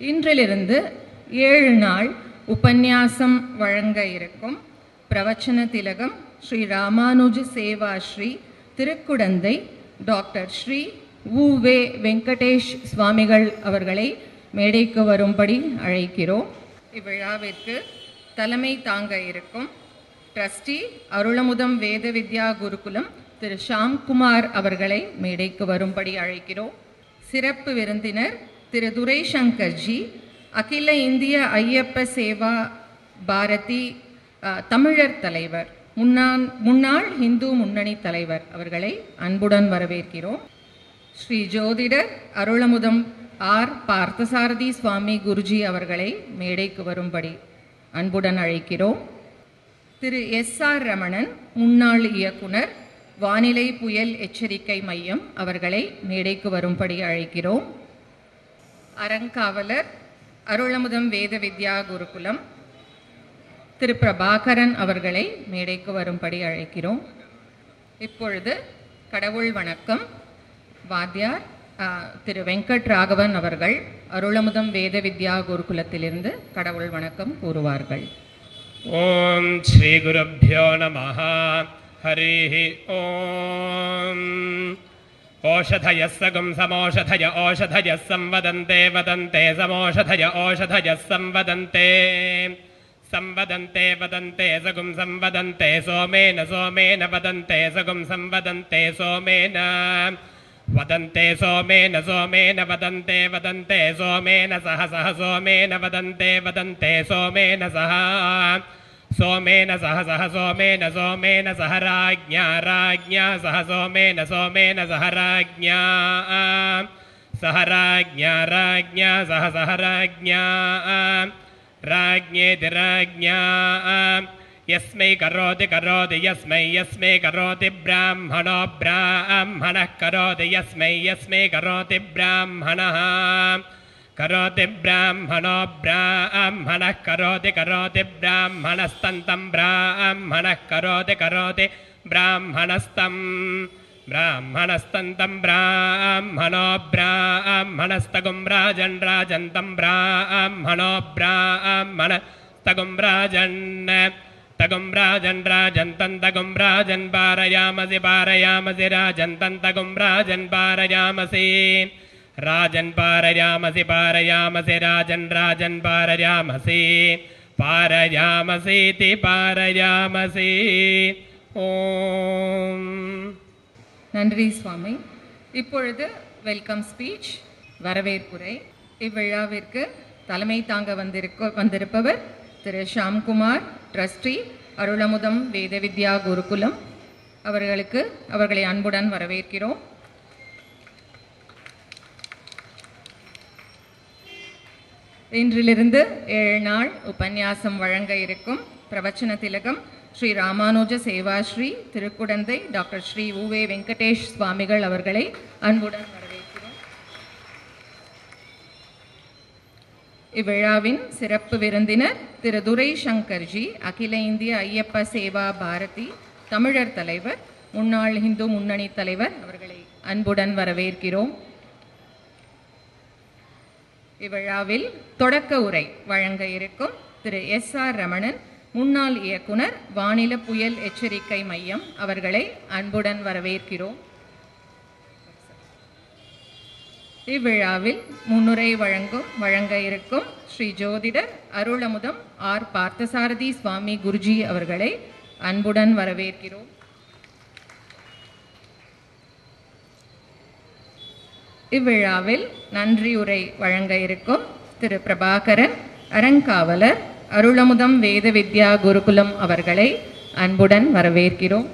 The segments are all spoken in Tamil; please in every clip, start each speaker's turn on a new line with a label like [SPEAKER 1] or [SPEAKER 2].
[SPEAKER 1] இன்றிலிருந்து 7 நாள் உபன்யாசம் வழங்க இருக்கும் பிரவச்சன திலகம் ஸ்ரீ ராமானுஜ சேவாஸ்ரீ திருக்குடந்தை டாக்டர் ஸ்ரீ உவே வெங்கடேஷ் சுவாமிகள் அவர்களை மேடைக்கு வரும்படி அழைக்கிறோம். இவ்விழாவிற்கு தலைமை தாங்க இருக்கும் ட்ரஸ்டி அருளமுதம் வேத வித்யா குருகுலம் திரு ஷாம்குமார் அவர்களை மேடைக்கு வரும்படி அழைக்கிறோம். சிறப்பு விருந்தினர் திரு துரை சங்கர்ஜி, அகில இந்திய ஐயப்ப சேவா பாரதி தமிழர் தலைவர், முன்னாள் இந்து முன்னணி தலைவர் அவர்களை அன்புடன் வரவேற்கிறோம். ஸ்ரீ ஜோதிடர் அருளமுதம் ஆர் பார்த்தசாரதி சுவாமி குருஜி அவர்களை மேடைக்கு வரும்படி அன்புடன் அழைக்கிறோம். திரு எஸ்.ஆர். ரமணன், முன்னாள் இயக்குனர், வானிலை புயல் எச்சரிக்கை மையம் அவர்களை மேடைக்கு வரும்படி அழைக்கிறோம். அறங்காவலர் அருளமுதம் வேத வித்யா குருகுலம் திரு பிரபாகரன் அவர்களை மேடைக்கு வரும்படி அழைக்கிறோம். இப்பொழுது கடவுள் வணக்கம் வாத்தியார் திரு வெங்கட் ராகவன் அவர்கள் அருளமுதம் வேத வித்யா குருகுலத்திலிருந்து கடவுள் வணக்கம் கூறுவார்கள்.
[SPEAKER 2] ஓம் ஸ்ரீ குருப்யோ நமஹ. ஹரி ஓம். ஓஷதயः சகும் சமோஷதய ஓஷதயः சம்வதந்தே வதந்தே சமோஷதய ஓஷதயः சம்வதந்தே संवदन्ते वदन्ते सगुं संवदन्ते सोमेन सोमेन वदन्ते सगुं संवदन्ते सोमेन वदन्ते सोमेन सोमेन वदन्ते वदन्ते सोमेन सह सह सोमेन वदन्ते वदन्ते सोमेन सह सोमेन सह सह सोमेन सोमेन सह राज्ञा राज्ञा सह सोमेन सोमेन सह राज्ञा सह राज्ञा राज्ञा सह सह राज्ञा राज्ञेति राज्ञा यस्मै करोति करोति यस्मै यस्मै करोति ब्राह्मणो ब्राह्मणः करोति यस्मै यस्मै करोति ब्राह्मणः करोति ब्राह्मणो ब्राह्मणः करोति करोति ब्राह्मणस्तन्तं ब्राह्मणः करोति करोति ब्राह्मणस्तम् ब्राह्मणस्तन्तं ब्राह्मणो ब्राह्मणस्तगुं राजन् राजन्तं ब्राह्मणो ब्राह्मणस्तगुं राजन् तगुं राजन् राजन्तं तगुं राजन् पारयामसि पारयामसि राजन्तं तगुं राजन् पारयामसि राजन् पारयामसि पारयामसि राजन् राजन् पारयामसि पारयामसीति पारयामसि. ஓம்.
[SPEAKER 1] நன்றி சுவாமி. இப்பொழுது வெல்கம் ஸ்பீச், வரவேற்புரை. இவ்விழாவிற்கு தலைமை தாங்க வந்திருப்பவர் திரு ஷாம்குமார், ட்ரஸ்டி அருளமுதம் வேத வித்யா குருகுலம் அவர்களை அன்புடன் வரவேற்கிறோம். இன்றிலிருந்து 7 நாள் உபன்யாசம் வழங்க இருக்கும் பிரவச்சன திலகம் ஸ்ரீ ராமானுஜ சேவாஸ்ரீ திருக்குடந்தை டாக்டர் ஸ்ரீ உவே வெங்கடேஷ் சுவாமிகள் அவர்களை அன்புடன் வரவேற்கிறோம். இவ்விழாவின் சிறப்பு விருந்தினர் திரு துரை சங்கர்ஜி, அகில இந்திய ஐயப்ப சேவா பாரதி தமிழர் தலைவர், முன்னாள் இந்து முன்னணி தலைவர் அவர்களை அன்புடன் வரவேற்கிறோம். இவ்விழாவில் தொடக்க உரை வழங்க இருக்கும் திரு எஸ்.ஆர். ரமணன், முன்னாள் இயக்குனர், வானிலை புயல் எச்சரிக்கை மையம் அவர்களை அன்புடன் வரவேற்கிறோம். இவ்விழாவில் முன்னுரை வழங்க இருக்கும் ஸ்ரீ ஜோதிடர் அருளமுதம் ஆர் பார்த்தசாரதி சுவாமி குருஜி அவர்களை அன்புடன் வரவேற்கிறோம். இவ்விழாவில் நன்றியுரை வழங்க இருக்கும் திரு பிரபாகரன், அறங்காவலர், அருளமுதம் வேத வித்யா குருகுலம் அவர்களை அன்புடன் வரவேற்கிறோம்.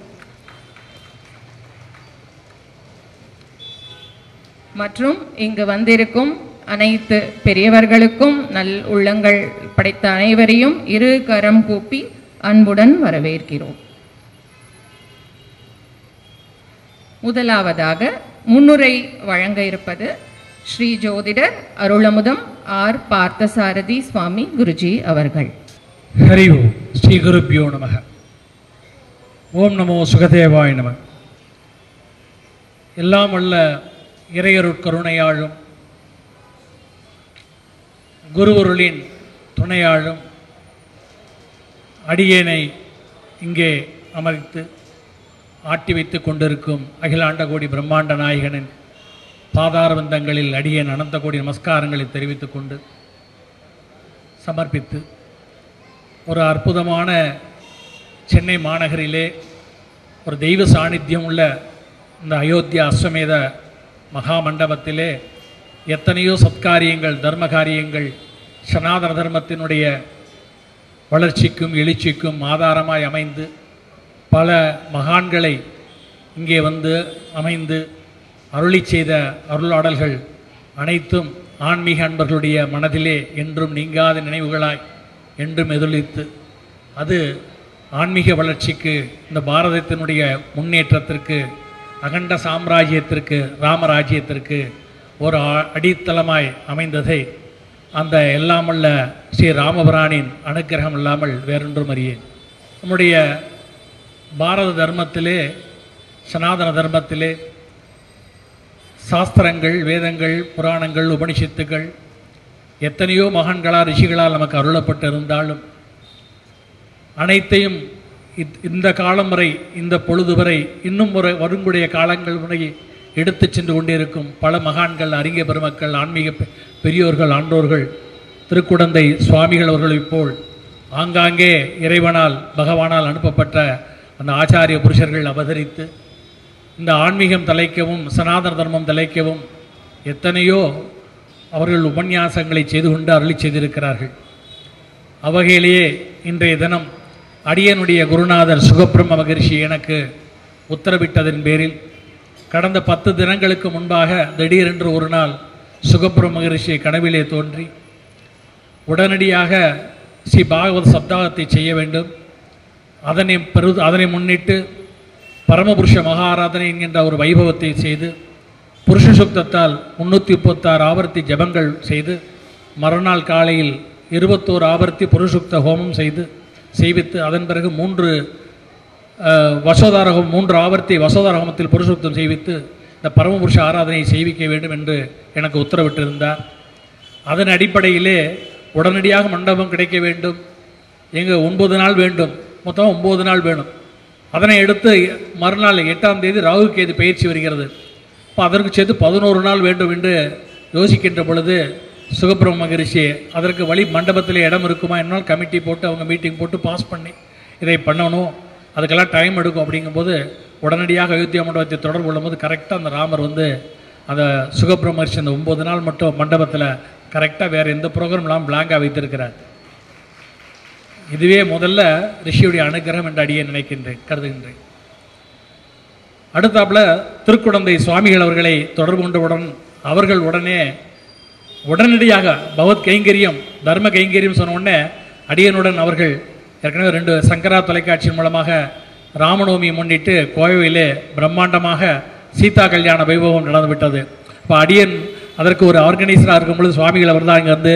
[SPEAKER 1] மற்றும் இங்கு வந்திருக்கும் அனைத்து பெரியவர்களுக்கும் நல் உள்ளங்கள் படைத்த அனைவரையும் இரு கரம் கூப்பி அன்புடன் வரவேற்கிறோம். முதலாவதாக முன்னுரை வழங்க இருப்பது ஸ்ரீ ஜோதிடர் அருளமுதம் ஆர் பார்த்தசாரதி சுவாமி குருஜி அவர்கள்.
[SPEAKER 3] ஹரி ஓம். ஸ்ரீ குருப்யோ நமக. ஓம் நமோ சுகதேவாய நம. எல்லாம் வல்ல இறையருட்கருணையாளும் குருவருளின் துணையாளும் அடியேனை இங்கே அமர்த்து ஆட்டி வைத்து கொண்டிருக்கும் அகிலாண்ட கோடி பிரம்மாண்ட நாயகனின் பாதாரபந்தங்களில் அடியேன் அனந்த கோடி நமஸ்காரங்களை தெரிவித்துக் கொண்டு சமர்ப்பித்து ஒரு அற்புதமான சென்னை மாநகரிலே ஒரு தெய்வ சாநித்தியம் உள்ள இந்த அயோத்தியா அஸ்வமேத மகா மண்டபத்திலே எத்தனையோ சத்காரியங்கள் தர்ம காரியங்கள் சனாதன தர்மத்தினுடைய வளர்ச்சிக்கும் எழுச்சிக்கும் ஆதாரமாய் அமைந்து பல மகான்களை இங்கே வந்து அமைந்து அருளி செய்த அருளாடல்கள் அனைத்தும் ஆன்மீக அன்பர்களுடைய மனதிலே என்றும் நீங்காத நினைவுகளாய் என்றும் எதிரொலித்து அது ஆன்மீக வளர்ச்சிக்கு இந்த பாரதத்தினுடைய முன்னேற்றத்திற்கு அகண்ட சாம்ராஜ்யத்திற்கு ராமராஜ்யத்திற்கு ஒரு அடித்தளமாய் அமைந்ததை அந்த எல்லாமல்ல ஸ்ரீ ராமபிரானின் அனுக்கிரகம் இல்லாமல் வேறொன்றும் அறியேன். நம்முடைய பாரத தர்மத்திலே சனாதன தர்மத்திலே சாஸ்திரங்கள் வேதங்கள் புராணங்கள் உபனிஷத்துக்கள் எத்தனையோ மகான்களால் ரிஷிகளால் நமக்கு அருளப்பட்டிருந்தாலும் அனைத்தையும் இந்த காலம் வரை இந்த பொழுது வரை இன்னும் ஒரு வருங்குடைய காலங்கள் வரை எடுத்து சென்று கொண்டிருக்கும் பல மகான்கள் அறிஞ பெருமக்கள் ஆன்மீக பெரியோர்கள் ஆண்டோர்கள் திருக்குடந்தை சுவாமிகள் அவர்களைப் போல் ஆங்காங்கே இறைவனால் பகவானால் அனுப்பப்பட்ட அந்த ஆச்சாரிய புருஷர்கள் அவதரித்து இந்த ஆன்மீகம் தலைக்கவும் சனாதன தர்மம் தலைக்கவும் எத்தனையோ அவர்கள் உபன்யாசங்களை செய்து கொண்டு அருளி செய்திருக்கிறார்கள். அவ்வகையிலேயே இன்றைய தினம் அடியனுடைய குருநாதர் சுகபிரம்ம மகரிஷி எனக்கு உத்தரவிட்டதன் பேரில் கடந்த 10 தினங்களுக்கு முன்பாக திடீரென்று ஒரு நாள் சுகபிரம்ம மகரிஷி கனவிலே தோன்றி உடனடியாக ஸ்ரீ பாகவத சப்தாகத்தை செய்ய வேண்டும், அதனை முன்னிட்டு பரமபுருஷ மகாராதனை என்கின்ற ஒரு வைபவத்தை செய்து புருஷ சுக்தத்தால் 336 ஆவர்த்தி ஜபங்கள் செய்து மறுநாள் காலையில் 21 ஆவர்த்தி புருஷுக்த ஹோமம் செய்வித்து அதன் பிறகு 3 ஆவர்த்தி வசோதார ஹோமத்தில் புருஷுக்தம் செய்வித்து இந்த பரமபுருஷ ஆராதனையை செய்விக்க வேண்டும் என்று எனக்கு உத்தரவிட்டிருந்தார். அதன் அடிப்படையிலே உடனடியாக மண்டபம் கிடைக்க வேண்டும். எங்கே 9 நாள் வேண்டும், மொத்தம் 9 நாள் வேணும். அதனை எடுத்து மறுநாள் 8ஆம் தேதி ராகு கேது பயிற்சி வருகிறது. இப்போ அதற்கு சேர்த்து 11 நாள் வேண்டும் என்று யோசிக்கின்ற பொழுது சுகபிரம்ம மகரிஷி அதற்கு வழி மண்டபத்தில் இடம் இருக்குமா என்னால் கமிட்டி போட்டு அவங்க மீட்டிங் போட்டு பாஸ் பண்ணி இதை பண்ணணும், அதுக்கெல்லாம் டைம் எடுக்கும். அப்படிங்கும்போது உடனடியாக அயோத்தியா மண்டபத்தை தொடர்பு கொள்ளும்போது கரெக்டாக அந்த ராமர் வந்து அந்த சுகபிரம்ம மகரிஷி அந்த 9 நாள் மட்டும் மண்டபத்தில் கரெக்டாக வேறு எந்த ப்ரோக்ராம்லாம் பிளாங்காக வைத்திருக்கிறார். இதுவே முதல்ல ரிஷியுடைய அனுகிரகம் என்று அடியே கருதுகின்றேன். அடுத்தாப்புல திருக்குடந்தை சுவாமிகள் அவர்களை தொடர்பு கொண்டவுடன் அவர்கள் உடனடியாக பகவத் கைங்கரியம் தர்ம கைங்கரியம் சொன்ன உடனே அடியனுடன் அவர்கள் ஏற்கனவே 2 சங்கரா தொலைக்காட்சியின் மூலமாக ராமநவமியை முன்னிட்டு கோவையிலே பிரம்மாண்டமாக சீதா கல்யாண வைபவம் நடந்துவிட்டது. இப்போ அடியன் அதற்கு ஒரு ஆர்கனைசராக இருக்கும்பொழுது சுவாமிகள் அவர் தான் இங்கே வந்து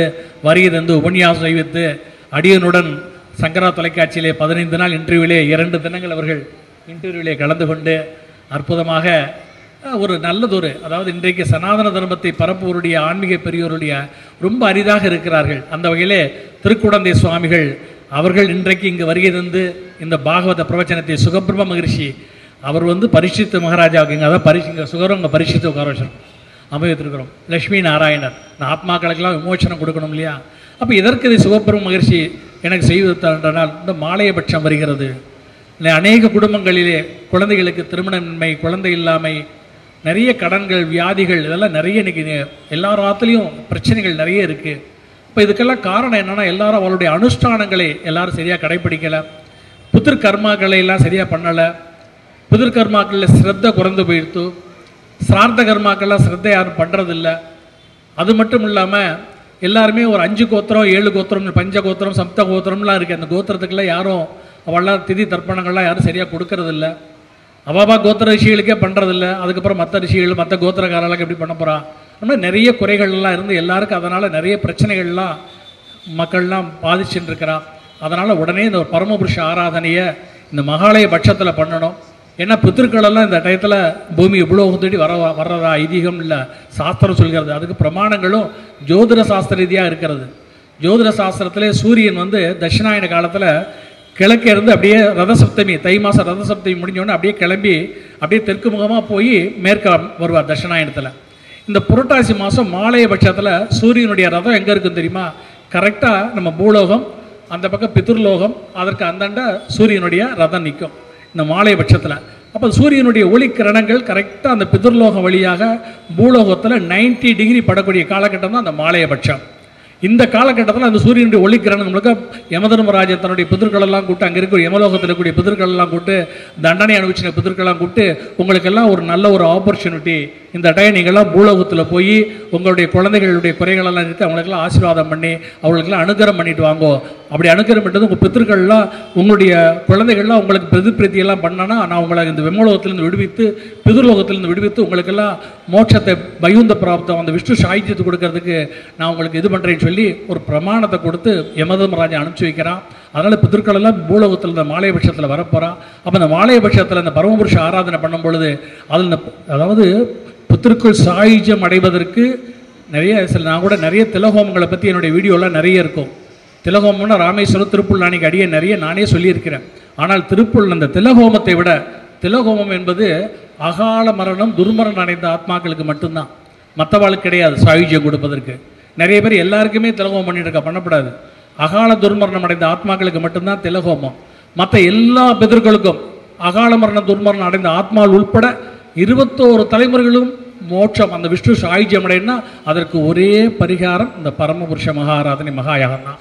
[SPEAKER 3] வருகை தந்து உபன்யாசம் செய்வித்து அடியனுடன் சங்கரா தொலைக்காட்சியிலே 15 நாள் இன்டர்வியூவிலே 2 தினங்கள் அவர்கள் இன்டர்வியூவிலே கலந்து கொண்டு அற்புதமாக ஒரு நல்லதொரு, அதாவது இன்றைக்கு சனாதன தர்மத்தை பரப்புவருடைய ஆன்மீக பெரியோருடைய ரொம்ப அரிதாக இருக்கிறார்கள். அந்த வகையிலே திருக்குடந்தை சுவாமிகள் அவர்கள் இன்றைக்கு இங்கு வருகை தந்து இந்த பாகவத பிரவச்சனத்தை சுகபிரம்ம மகரிஷி அவர் வந்து பரிசுத்த மகாராஜாவுக்கு இங்கே அதான் இங்கே சுகரங்க பரிசுத்த உட்கார வச்சிருக்கோம் அமைத்திருக்கிறோம். லட்சுமி நாராயணர் இந்த ஆத்மாக்களுக்கெல்லாம் விமோச்சனம் கொடுக்கணும் இல்லையா? அப்போ இதற்கு இது சுகபிரம்ம மகரிஷி எனக்கு செய்வதனால் இந்த மாலையபட்சம் வருகிறது. அநேக குடும்பங்களிலே குழந்தைகளுக்கு திருமணமின்மை, குழந்தை இல்லாமை, நிறைய கடன்கள், வியாதிகள், இதெல்லாம் நிறைய இன்றைக்கி எல்லார் ஆத்துலேயும் பிரச்சனைகள் நிறைய இருக்குது. இப்போ இதுக்கெல்லாம் காரணம் என்னென்னா எல்லாரும் அவளுடைய அனுஷ்டானங்களை எல்லாரும் சரியாக கடைப்பிடிக்கலை, புதிர் கர்மாக்களை எல்லாம் சரியாக பண்ணலை, புதிர் கர்மாக்களில் ஸ்ரத்த குறைந்து போயிடுத்து, சிரார்த்த கர்மாக்கள்லாம் ஸ்ரத்தை யாரும் பண்ணுறதில்லை. அது மட்டும் இல்லாமல் எல்லாருமே ஒரு 5 கோத்திரம் 7 கோத்திரம் பஞ்ச கோத்திரம் சப்த கோத்திரம்லாம் இருக்குது. அந்த கோத்திரத்துக்கெல்லாம் யாரும் அவள்லாம் திதி தர்ப்பணங்கள்லாம் யாரும் சரியாக கொடுக்கறதில்ல. அவாபா கோத்திர ரிஷிகளுக்கே பண்ணுறதில்ல. அதுக்கப்புறம் மற்ற ரிஷிகள் மற்ற கோத்திரக்காரெல்லாம் எப்படி பண்ண போகிறா? நம்ம நிறைய குறைகள்லாம் இருந்து எல்லாருக்கும் அதனால் நிறைய பிரச்சனைகள்லாம் மக்கள்லாம் பாதிச்சுட்டுருக்கிறா. அதனால் உடனே இந்த பரமபுருஷ ஆராதனையை இந்த மகாலய பட்சத்தில் பண்ணணும். ஏன்னா பித்திருக்களெல்லாம் இந்த டயத்தில் பூமி இவ்வளோ தேடி வர்றதா ஐதீகம் இல்லை, சாஸ்திரம் சொல்கிறது. அதுக்கு பிரமாணங்களும் ஜோதிட சாஸ்திர ரீதியாக இருக்கிறது. ஜோதிட சாஸ்திரத்திலே சூரியன் வந்து தட்சிணாயன காலத்தில் கிழக்கே இருந்து அப்படியே ரதசப்தமி, தை மாதம் ரதசப்தமி முடிஞ்சோடனே அப்படியே கிளம்பி அப்படியே தெற்கு முகமாக போய் மேற்க வருவார் தட்சிணாயனத்தில். இந்த புரட்டாசி மாதம் மாலைய பட்சத்தில் சூரியனுடைய ரதம் எங்கே இருக்குன்னு தெரியுமா? கரெக்டாக நம்ம பூலோகம், அந்த பக்கம் பித்ருலோகம், அதற்கு அந்தாண்ட சூரியனுடைய ரதம் நிற்கும் இந்த மாலைய பட்சத்தில். அப்போ சூரியனுடைய ஒளிக்கிரணங்கள் கரெக்டாக அந்த பித்ருலோகம் வழியாக பூலோகத்தில் 90 டிகிரி படக்கூடிய காலகட்டம் தான் அந்த மாலைய பட்சம். இந்த காலகட்டத்தில் அந்த சூரியனுடைய ஒளிக்கிரணங்களுக்கு யமதர்மராஜன் தன்னுடைய பிதர்களெல்லாம் கூப்பிட்டு, அங்கே இருக்கிற யமலோகத்தில் இருக்கக்கூடிய பிதர்களெல்லாம் கூப்பிட்டு, தண்டனை அனுபவிச்சின பிதர்களெல்லாம் கூப்பிட்டு, உங்களுக்கெல்லாம் ஒரு நல்ல ஒரு ஆப்பர்ச்சுனிட்டி, இந்த டைம் நீங்கள்லாம் பூலோகத்தில் போய் உங்களுடைய குழந்தைகளுடைய குறைகளெல்லாம் இருக்குது, அவங்களுக்கெல்லாம் ஆசீர்வாதம் பண்ணி அவங்களுக்கெல்லாம் அனுகிரகம் பண்ணிட்டு வாங்கோ. அப்படி அனுகிரகம் பண்ணிட்டு உங்கள் பிதர்கள்லாம் உங்களுடைய குழந்தைகள்லாம் உங்களுக்கு பிரதிப்பிரத்தியெல்லாம் பண்ணனா நான் உங்களை இந்த விமலோகத்திலேருந்து விடுவித்து பிதுர்லோகத்திலேருந்து விடுவித்து உங்களுக்கெல்லாம் மோட்சத்தை பயுந்த பிராப்தம் அந்த விஷ்ணு சாகித்யத்தை கொடுக்கறதுக்கு நான் உங்களுக்கு இது பண்ணுறேன்னு சொல்லி ஒரு பிரமாணத்தை கொடுத்து யமதர்மராஜன் அனுப்பிச்சி வைக்கிறான். அதனால் பிதர்களெல்லாம் பூலோகத்தில் இந்த மாலையபட்சத்தில் வரப்போகிறான். அப்போ இந்த மாலையபட்சத்தில் இந்த பரமபுருஷ ஆராதனை பண்ணும் பொழுது அதில் அதாவது பித்திருக்கள் சாயுஜ்யம் அடைவதற்கு நிறைய நான் கூட நிறைய திலகோமங்களை பற்றி என்னுடைய வீடியோலாம் நிறைய இருக்கும். திலகோமம்னா ராமேஸ்வரம், திருப்புள் நாளைக்கு அடியே நிறைய நானே சொல்லியிருக்கிறேன். ஆனால் திருப்புள் அந்த திலகோமத்தை விட, திலகோமம் என்பது அகால மரணம் துர்மரணம் அடைந்த ஆத்மாக்களுக்கு மட்டும்தான், மற்றவாளுக்கு கிடையாது சாயுஜ்யம் கொடுப்பதற்கு. நிறைய பேர் எல்லாருக்குமே திலகோமம் பண்ணிட்டு இருக்க, பண்ணக்கூடாது. அகால துர்மரணம் அடைந்த ஆத்மாக்களுக்கு மட்டும்தான் திலகோமம். மற்ற எல்லா பிதர்களுக்கும் அகால மரணம் துர்மரணம் அடைந்த ஆத்மாவில் உட்பட 21 தலைமுறைகளும் மோட்சம் அந்த விஷ்ணு சாயுஜ்யம் அடையினா அதற்கு ஒரே பரிகாரம் இந்த பரமபுருஷ மகாராதனை மகாயாகம் தான்.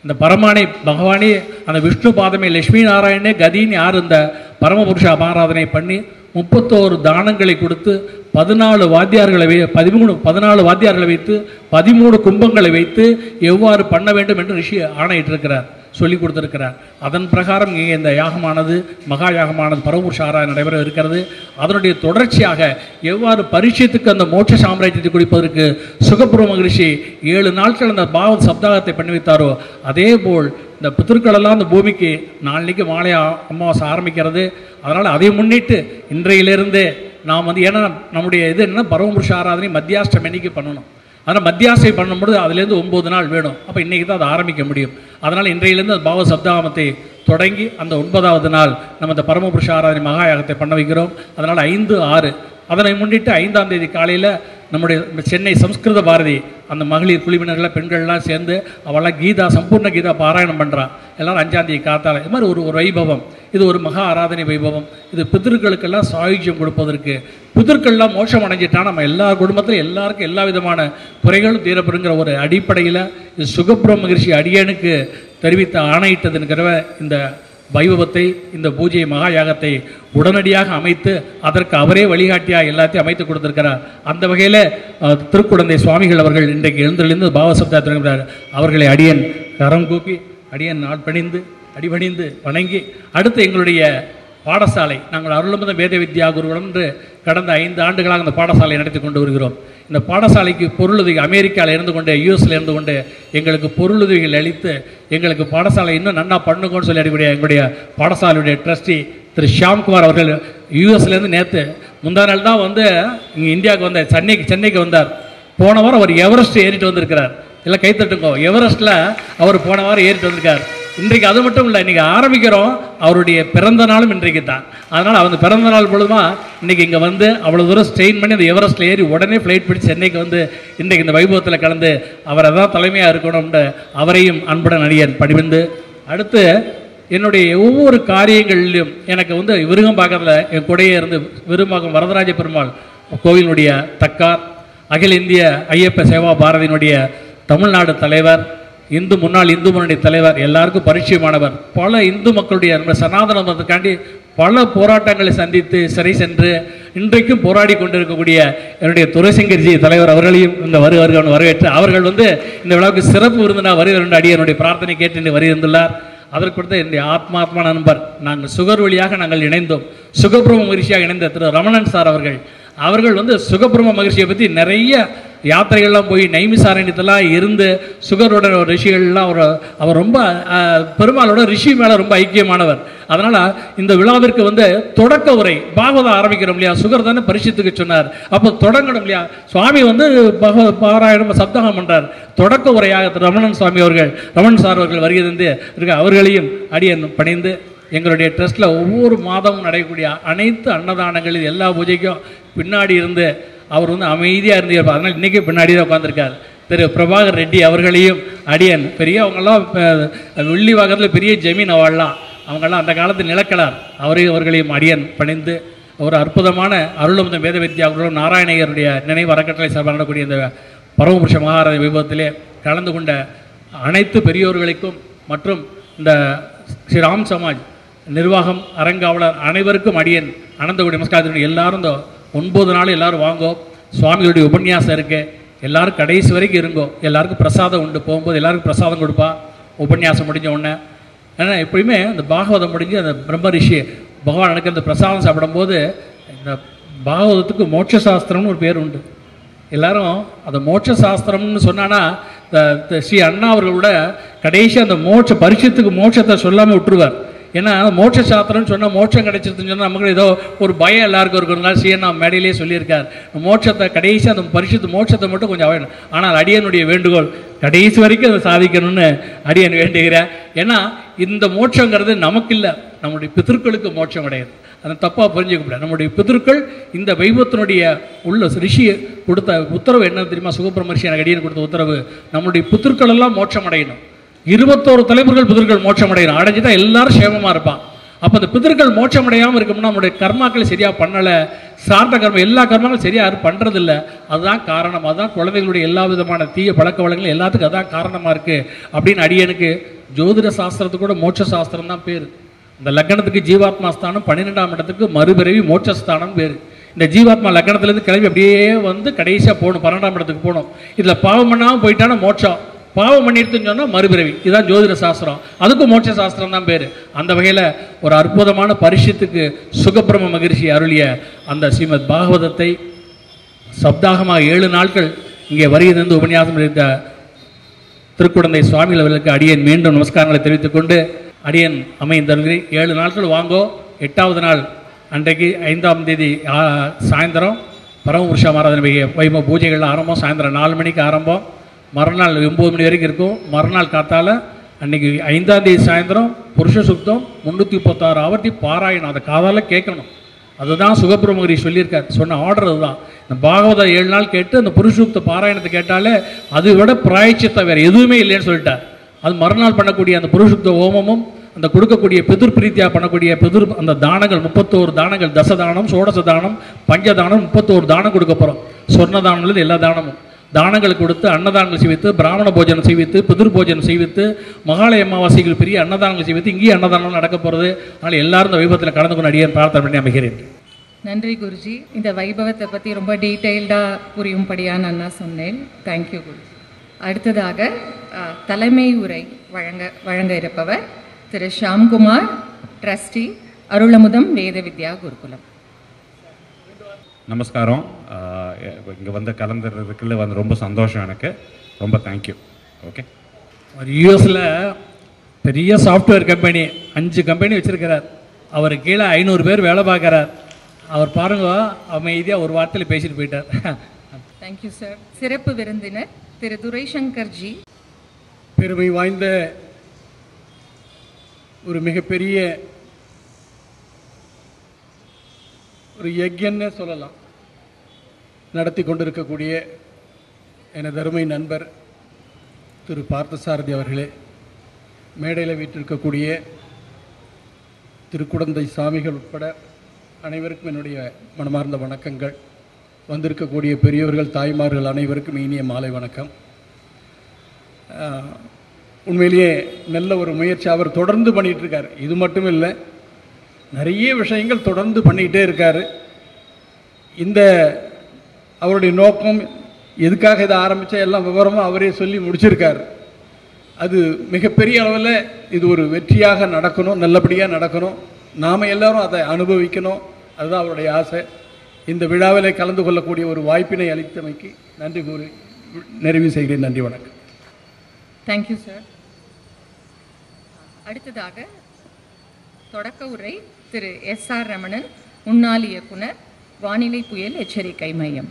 [SPEAKER 3] இந்த பரமானை பகவானே அந்த விஷ்ணு பாதமே லட்சுமி நாராயணே கதின்னு யார் இந்த பரமபுருஷ ஆராதனை பண்ணி 31 தானங்களை கொடுத்து 14 வாத்தியார்களை 14 வாத்தியார்களை வைத்து 13 கும்பங்களை வைத்து எவ்வாறு பண்ண வேண்டும் என்று ரிஷி ஆணையிட்டிருக்கிறார், சொல்லி கொடுத்திருக்கிறார். அதன் பிரகாரம் இங்கே இந்த யாகமானது மகா யாகமானது பரமபுருஷ ஆராதனை நடைபெற இருக்கிறது. அதனுடைய தொடர்ச்சியாக எவ்வாறு பரிட்சைத்துக்கு அந்த மோட்ச சாம்ராஜ்யத்தை குடிப்பதற்கு சுகபிரம மகரிஷி 7 நாட்கள் அந்த பாவத் சப்தாகத்தை பண்ணி வைத்தாரோ, அதே போல் இந்த பித்திருக்களெல்லாம் அந்த பூமிக்கு நாளைக்கு மாலை அமாவாசை ஆரம்பிக்கிறது. அதனால் அதை முன்னிட்டு இன்றையிலிருந்து நாம் வந்து, ஏன்னா நம்முடைய இது என்னென்னா பரமபுருஷ ஆராதனை மத்தியாஷ்டம் அன்னைக்கு பண்ணணும். ஆனால் மத்தியாசை பண்ணும்போது அதுலேருந்து 9 நாள் வேணும். அப்போ இன்றைக்கி தான் அதை ஆரம்பிக்க முடியும். அதனால் இன்றையிலேருந்து அந்த பாவ சப்தாகமத்தை தொடங்கி அந்த 9வது நாள் நம்ம இந்த பரமபுருஷ ஆராதனை மகாயாகத்தை பண்ண வைக்கிறோம். அதனால் 5, 6 அதனை முன்னிட்டு 5ஆம் தேதி காலையில் நம்முடைய சென்னை சம்ஸ்கிருத பாரதி அந்த மகளிர் குழுவினர்களை பெண்கள்லாம் சேர்ந்து அவெல்லாம் கீதா சம்பூர்ண கீதா பாராயணம் பண்ணுறான். எல்லோரும் 5ஆம் தேதி காத்தால. இது மாதிரி ஒரு வைபவம். இது ஒரு மகா ஆராதனை வைபவம். இது பிதர்களுக்கெல்லாம் சாயுஜ்யம் கொடுப்பதற்கு, பிதர்கள்லாம் மோட்சம் அடைஞ்சிட்டால் நம்ம எல்லா குடும்பத்திலும் எல்லாருக்கும் எல்லா விதமான குறைகளும் தீரப்படுங்கிற ஒரு அடிப்படையில் இது சுகபிரம மகரிஷி அடியனுக்கு தெரிவித்த ஆணையிட்டதுங்கிற இந்த வைபவத்தை, இந்த பூஜை மகா யாகத்தை உடனடியாக அமைத்து அதற்கு அவரே வழிகாட்டியாக எல்லாத்தையும் அமைத்து கொடுத்திருக்கிறார். அந்த வகையில் திருக்குடந்தை சுவாமிகள் அவர்கள் இன்றைக்கு எழுந்தெழுந்து பாவசப்தா தொடங்குகிறார். அவர்களை அடியன் கரம் கூப்பி அடியன் நாட்பணிந்து அடிபணிந்து வணங்கி, அடுத்து எங்களுடைய பாடசாலை, நாங்கள் அருள்மிகு வேத வித்யா குருகுலம் என்று கடந்த 5 ஆண்டுகளாக அந்த பாடசாலையை நடத்தி கொண்டு வருகிறோம். இந்த பாடசாலைக்கு பொருளுதவி அமெரிக்காவில் இருந்து கொண்டு யூஎஸில் இருந்து கொண்டு எங்களுக்கு பொருளுதவிகள் அளித்து எங்களுக்கு பாடசாலை இன்னும் நன்னா பண்ணுங்கன்னு சொல்லி அடிக்கூடிய எங்களுடைய பாடசாலையுடைய ட்ரஸ்டி திரு ஷியாம்குமார் அவர்கள் யூஎஸ்லேருந்து நேற்று முந்தா நாள் தான் வந்து இங்கே இந்தியாவுக்கு வந்தார், சென்னைக்கு வந்தார். போன வாரம் அவர் எவரெஸ்ட் ஏறிட்டு வந்திருக்கிறார். எல்லாம் கைத்தட்டுங்கோ, எவரெஸ்ட்டில் அவர் போன வாரம் ஏறிட்டு வந்திருக்கார். இன்றைக்கு அது மட்டும் இல்லை, இன்றைக்கி ஆரம்பிக்கிறோம், அவருடைய பிறந்த நாளும் இன்றைக்கு தான். அதனால் அந்த பிறந்த நாள் பொழுதுமா இன்றைக்கி இங்கே வந்து அவ்வளோ தூரம் ஸ்ட்ரெயின் பண்ணி அந்த எவரெஸ்ட்டில் ஏறி உடனே ஃப்ளைட் பிடிச்சி சென்னைக்கு வந்து இன்றைக்கு இந்த வைபவத்தில் கலந்து அவரை தான் தலைமையாக இருக்கணும்னு அவரையும் அன்புடன் அடியேன் பணிந்து, அடுத்து என்னுடைய ஒவ்வொரு காரியங்களிலும் எனக்கு வந்து விருகம்பாக்கத்தில் என் கூடையே இருந்து விருகம்பாக்கம் வரதராஜ பெருமாள் கோவிலுடைய தக்கார், அகில இந்திய ஐயப்ப சேவா பாரதியினுடைய தமிழ்நாடு தலைவர், முன்னாள் இந்து முன்னணி தலைவர், எல்லாருக்கும் பரிச்சயமானவர், பல இந்து மக்களுடைய சனாதன மதத்துக்காண்டி பல போராட்டங்களை சந்தித்து சிறை சென்று இன்றைக்கும் போராடி கொண்டிருக்கக்கூடிய என்னுடைய துரைசங்கர்ஜி தலைவர் அவர்களையும் இந்த வருவார்கள் வரவேற்று அவர்கள் வந்து இந்த விழாவுக்கு சிறப்பு விருந்தினர் வருகிற அடி என்னுடைய பிரார்த்தனை கேட்டு வருகின்றார். அதற்கு என்னுடைய ஆத்மா நண்பர், நாங்கள் சுகர் வழியாக நாங்கள் இணைந்தோம், சுகபிரம மகிழ்ச்சியாக இணைந்த திரு ரமணன் சார் அவர்கள் வந்து சுகபிரம மகிழ்ச்சியை பற்றி நிறைய யாத்திரைகள்லாம் போய் நைமிசாரண்யத்தெல்லாம் இருந்து சுகரோட ரிஷிகள்லாம் அவர் ரொம்ப பெருமாளோட ரிஷி மேலே ரொம்ப ஐக்கியமானவர். அதனால் இந்த விழாவிற்கு தொடக்க உரை பாகவதம் ஆரம்பிக்கிறோம் இல்லையா, சுகர் தானே பரிசுத்துக்கு சொன்னார், அப்போ தொடங்கணும் இல்லையா. சுவாமி பகவத பாராயணம் சப்தாகம் பண்ணுறார். தொடக்க உரையாக ரமணன் சுவாமி அவர்கள், ரமணன் சார் அவர்கள் வருகை தந்து இருக்க அவர்களையும் அடியன் பணிந்து எங்களுடைய ட்ரஸ்ட்டில் ஒவ்வொரு மாதமும் நடையக்கூடிய அனைத்து அன்னதானங்களில் எல்லா பூஜைக்கும் பின்னாடி இருந்து அவர் அமைதியாக இருந்து, அதனால் இன்றைக்கி பின்னாடி தான் உட்காந்துருக்கார். திரு பிரபாகர் ரெட்டி அவர்களையும் அடியன் பெரிய அவங்கெல்லாம் வெள்ளி வாகத்தில் பெரிய ஜமீன் வாழலாம், அவங்கெல்லாம் அந்த காலத்து நிலக்கலார், அவர்களையும் அடியன் பணிந்து ஒரு அற்புதமான அருளமுதம் வேத வித்யா அவர்களும் நாராயணையருடைய நினைவு அறக்கட்டளை சார்பாக நடக்கக்கூடிய இந்த பரமபுருஷ மகாராஜ விபவத்திலே கலந்து கொண்ட அனைத்து பெரியோர்களுக்கும் மற்றும் இந்த ஸ்ரீ ராம் சமாஜ் நிர்வாகம் அரங்காவலர் அனைவருக்கும் அடியன் அனந்தகுடி நமஸ்காரத்தினுடைய எல்லாரும் இந்த 9 நாள் எல்லாரும் வாங்கோ, சுவாமிகளுடைய உபன்யாசம் இருக்கு, எல்லாரும் கடைசி வரைக்கும் இருங்கோ, எல்லாருக்கும் பிரசாதம் உண்டு, போகும்போது எல்லாருக்கும் பிரசாதம் கொடுப்பா உபன்யாசம் முடிஞ்ச உடனே. ஏன்னா எப்பயுமே இந்த பாகவதம் முடிஞ்சு அந்த பிரம்ம ரிஷி பகவான் எனக்கு அந்த பிரசாதம் சாப்பிடும்போது இந்த பாகவதத்துக்கு மோட்ச சாஸ்திரம்னு ஒரு பேர் உண்டு. எல்லாரும் அந்த மோட்ச சாஸ்திரம்னு சொன்னான்னா ஸ்ரீ அண்ணா அவர்களோட கடைசி அந்த பரிசுத்துக்கு மோட்சத்தை சொல்லாமல் விட்டுருவார். ஏன்னா மோட்ச சாஸ்திரம்னு சொன்னால் மோட்சம் கிடைச்சிருதுன்னு சொன்னால் நமக்கு ஏதோ ஒரு பயம் எல்லாருக்கும் இருக்கிறதுனால ஸ்ரீ அண்ணா மேடையிலே சொல்லியிருக்கார், மோட்சத்தை கடைசி அந்த பரிசுத்து மோட்சத்தை மட்டும் கொஞ்சம் அவாய்டும். ஆனால் அடியனுடைய வேண்டுகோள் கடைசி வரைக்கும் அதை சாதிக்கணும்னு அடியன் வேண்டுகிறேன். ஏன்னா இந்த மோட்சங்கிறது நமக்கு இல்லை, நம்முடைய பிதர்களுக்கு மோட்சம் கிடையாது, அதை தப்பாக புரிஞ்சுக்க முடியாது. நம்முடைய பிதர்கள் இந்த வைபவத்தினுடைய உள்ள ரிஷி கொடுத்த உத்தரவு என்ன தெரியுமா, சுகபிரமர்ஷி எனக்கு அடியன் கொடுத்த உத்தரவு, நம்முடைய பிதர்கள் எல்லாம் மோட்சம் அடையணும், 21 தலைமுறைகள் பிதர்கள் மோட்சம் அடையணும், அடைஞ்சிட்டா எல்லாரும் சேமமாக இருப்பான். அப்போ அந்த பிதர்கள் மோட்சம் அடையாமல் இருக்கணும்னா நம்முடைய கர்மாக்கள் சரியாக பண்ணலை, சார்ந்த கர்மம் எல்லா கர்மங்களும் சரியாக பண்ணுறதில்ல, அதுதான் காரணம். அதுதான் குழந்தைகளுடைய எல்லா விதமான தீய பழக்க வழக்கங்கள் எல்லாத்துக்கும் அதான் காரணமாக இருக்குது அப்படின்னு அடியனுக்கு ஜோதிட சாஸ்திரத்துக்கு கூட மோட்ச சாஸ்திரம் தான் பேர். இந்த லக்னத்துக்கு ஜீவாத்மா ஸ்தானம், 12ஆம் இடத்துக்கு மறுபிறவி மோட்சஸ்தானம் பேர். இந்த ஜீவாத்மா லக்னத்துலேருந்து கிளம்பி அப்படியே கடைசியாக போகணும், 12ஆம் இடத்துக்கு போகணும். இதில் பாவம் பண்ணாமல் போயிட்டானா மோட்சம், பாவம் பண்ணிடுதுன்னு சொன்னால் மறுபிறவி. இதுதான் ஜோதிட சாஸ்திரம், அதுக்கும் மோட்ச சாஸ்திரம் தான் பேர். அந்த வகையில் ஒரு அற்புதமான பரிசுத்துக்கு சுகபிரம மகரிஷி அருளிய அந்த ஸ்ரீமத் பாகவதத்தை சப்தாகமாக 7 நாட்கள் இங்கே வருகிறது உபன்யாசம் இருந்த திருக்குடந்தை சுவாமிகள் அவர்களுக்கு அடியன் மீண்டும் நமஸ்காரங்களை தெரிவித்துக் கொண்டு அடியன் அமைந்தருகிறேன். 7 நாட்கள் வாங்கோ. 8வது நாள் அன்றைக்கு 5ஆம் தேதி சாயந்தரம் பரமபுருஷ மகாராஜன் வைபவ பூஜைகள் ஆரம்பம், சாயந்தரம் 4 மணிக்கு ஆரம்பம், மறுநாள் 9 மணி வரைக்கும் இருக்கும். மறுநாள் காத்தால அன்றைக்கி 5ஆம் தேதி சாயந்தரம் புருஷ சுத்தம் 336 ஆவர்த்தி பாராயணம், அதை காதால் கேட்கணும். அதுதான் சுகபிரமகிரி சொல்லியிருக்கார், சொன்ன ஆர்டர் அதுதான். இந்த பாகவதம் 7 நாள் கேட்டு அந்த புருஷூக்த பாராயணத்தை கேட்டாலே அதை விட பிராயச்சித்தை வேறு எதுவுமே இல்லைன்னு சொல்லிட்டார். அது மறுநாள் பண்ணக்கூடிய அந்த புருஷூக்த ஹோமமும் அந்த கொடுக்கக்கூடிய பிதிர் பிரீத்தியாக பண்ணக்கூடிய அந்த தானங்கள் 31 தானங்கள், தசதானம், சோடச தானம், பஞ்சதானம், 31 தானம் கொடுக்க போகிறோம். சொர்ண தானங்கள் எல்லா தானமும் தானங்கள் கொடுத்து அன்னதானங்கள் செய்வித்து, பிராமண போஜனம் செய்வித்து, பிதிர் போஜனம் செய்வித்து, மகாலய அமாவாசைகள் பெரிய அன்னதானங்கள் செய்வித்து இங்கேயே அன்னதானம் நடக்க போகிறது. அதனால் எல்லாரும் இந்த வைபவத்தில் கலந்து கொண்டு அடியேன் பிரார்த்தனை பண்ணி அமைகிறேன்.
[SPEAKER 1] நன்றி குருஜி. இந்த வைபவத்தை பற்றி ரொம்ப டீட்டெயில்டாக புரியும்படியாக நான் சொன்னேன். தேங்க்யூ குருஜி. அடுத்ததாக தலைமை உரை வழங்க இருப்பவர் திரு ஷாம்குமார், ட்ரஸ்டி, அருளமுதம் வேத வித்யா குருகுலம்.
[SPEAKER 4] நமஸ்காரம். இங்கே கலந்துறதுக்குள்ள ரொம்ப சந்தோஷம், எனக்கு ரொம்ப தேங்க்யூ. ஓகே.
[SPEAKER 3] ஒரு யூஎஸில் பெரிய சாஃப்ட்வேர் கம்பெனி 5 கம்பெனி வச்சுருக்கிறார். அவர் கீழே 500 பேர் வேலை பார்க்குறார். அவர் பாருங்க அமைதியாக ஒரு வார்த்தையில் பேசிட்டு போயிட்டார்.
[SPEAKER 1] Thank you sir. சிறப்பு விருந்தினர் திரு துரைசங்கர்ஜி.
[SPEAKER 5] பெருமை வாய்ந்த ஒரு மிகப்பெரிய ஒரு யஜ்யன்னு சொல்லலாம் நடத்தி கொண்டிருக்கக்கூடிய எனது அருமை நண்பர் திரு பார்த்தசாரதி அவர்களே, மேடையில் வீட்டிருக்கக்கூடிய திருக்குடந்தை சாமிகள் உட்பட அனைவருக்கும் என்னுடைய மனமார்ந்த வணக்கங்கள். வந்திருக்கக்கூடிய பெரியவர்கள், தாய்மார்கள் அனைவருக்கும் இனிய மாலை வணக்கம். உண்மையிலேயே நல்ல ஒரு முயற்சி அவர் தொடர்ந்து பண்ணிகிட்ருக்கார். இது மட்டும் இல்லை, நிறைய விஷயங்கள் தொடர்ந்து பண்ணிக்கிட்டே இருக்கார். இந்த அவருடைய நோக்கம் எதுக்காக இதை ஆரம்பித்தா எல்லாம் விவரமாக அவரே சொல்லி முடிச்சிருக்கார். அது மிகப்பெரிய அளவில் இது ஒரு வெற்றியாக நடக்கணும், நல்லபடியாக நடக்கணும், நாம் எல்லோரும் அதை அனுபவிக்கணும், அதுதான் அவருடைய ஆசை. இந்த விழாவிலே கலந்து கொள்ளக்கூடிய ஒரு வாய்ப்பினை அளித்தமைக்கு நன்றி கூறி நிறைவு செய்கிறேன். நன்றி, வணக்கம்.
[SPEAKER 1] Thank you sir. அடுத்ததாக தொடக்க உரை திரு எஸ்.ஆர். ரமணன், முன்னாள் இயக்குனர், வானிலை புயல் எச்சரிக்கை மையம்.